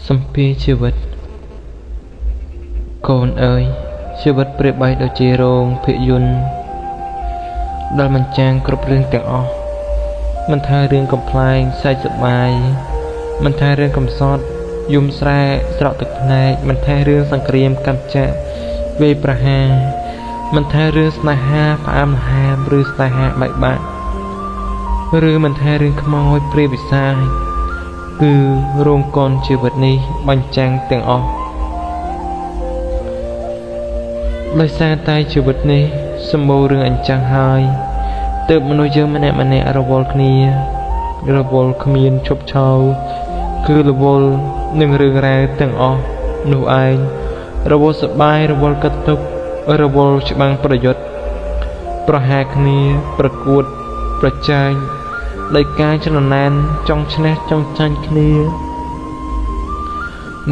Some pi chi vật Con ơi chi vật bề bay đôi chê rong phệ yun Đal mình trang cướp rương tiếng o Mình thay rương cầm plai sai chụp bài Mình thay rương cầm sót Dùng sra srọ thực này Mình thay rương sang kriam cầm chạ Về praha Mình thay rương snaha phá am ha Rư snaha bại bạc Rư mình thay rương khám ôi pre bị sai Cứ rôn con chi vật ni Bánh trang tiếng o Lời xa tay chi vật ni Xâm bố rương ảnh trang hai Tự mà nói dương mà nẹ rô vô khnia Rô vô khmien chụp chào Cứ rô vô nâng rương ra tiếng o Nụ ai Rô vô sập bài rô vô cất tục Rô vô chụp bằngប្រយុទ្ធប្រហាគ្នាប្រកួតប្រជែងដោយការចំណណានចង់ឈ្នះចង់ចាញ់គ្នា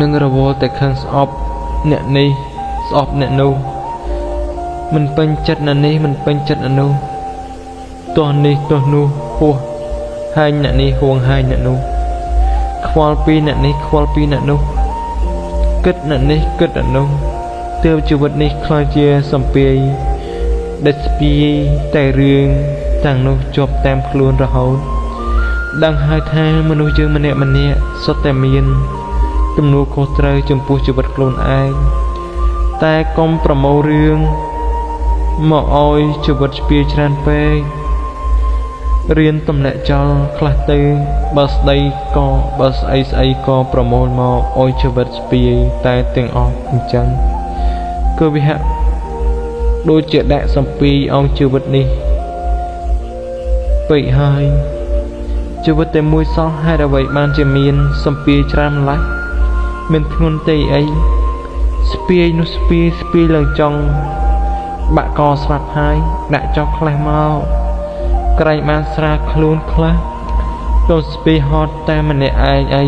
នឹងរវល់តែខឹងស្អប់អ្នកនេះស្អប់អ្នកនោះមិនពេញចិត្តអ្នកនេះមិនពេញចិត្តអ្នកនោះទោះនេះទោះនោះហួសហើយអ្នកនេះហួងហើយអ្នកនោះខ្វល់ពីអ្នកនេះខ្វល់ពីអ្នកនោះគិតអ្នកនេះគិតអ្នកនោះទើបជីវិតនេះខ្លាចជាសំពាយដេចស្ពាយតែរឿងទាំងនោះជាប់តាមខ្លួនរហូតដឹងហើយថាមនុស្សយើងម្នាក់សុទ្ធតែមានទំនួលខុសត្រូវចំពោះជីវិតខ្លួនឯងតែកុំប្រមូលរឿងមកឲ្យជីវិតស្ពាយច្រើនពេករៀនទម្លាក់ចោលខ្លះទៅបើស្ដីក៏បើស្អីក៏ប្រមូលមកឲ្យជីវិតស្ពាយតែទាំងអស់អញ្ចឹងគឺវាហាក់ដូចជាដាក់សំពីអង្គជីវិតនេះពេកហើយជីវិតតែមួយសោះហេតុអ្វីបានជាមានសំពីច្រើនម្ល៉េះមានធ្ងន់ទេអីស្ពាយនោះស្ពាយឡើងចង់បាក់កស្លាប់ហើយដាក់ចោលខ្លះមកក្រែងបានស្រាខ្លួនខ្លះទៅស្ពាយហត់តែម្នាក់ឯងអី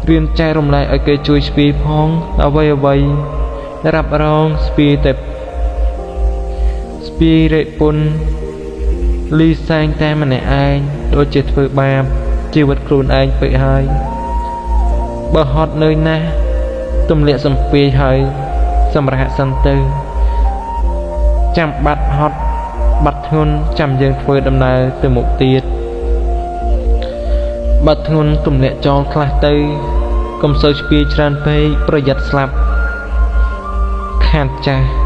រៀនចែករំលែកឲ្យគេជួយស្ពាយផងអ្វីរ៉ាប់រងស្ពាយតែស្ពាយរេពុនលីសែងតែម្នាក់ឯងដូចជាធ្វើបាបជីវិតខ្លួនឯងពេកហើយបើហត់នៅណាស់ទម្លាក់សំពាយហើយសម្រាប់សិនទៅចាំបាត់ហត់បាត់ធ្ងន់ចាំយើងធ្វើដំណើរទៅមុខទៀតបាត់ធ្ងន់ទម្លាក់ចោលខ្លះទៅកុំសូវស្ពាយច្រើនពេកប្រយ័ត្នស្លាប់ខាតចាស់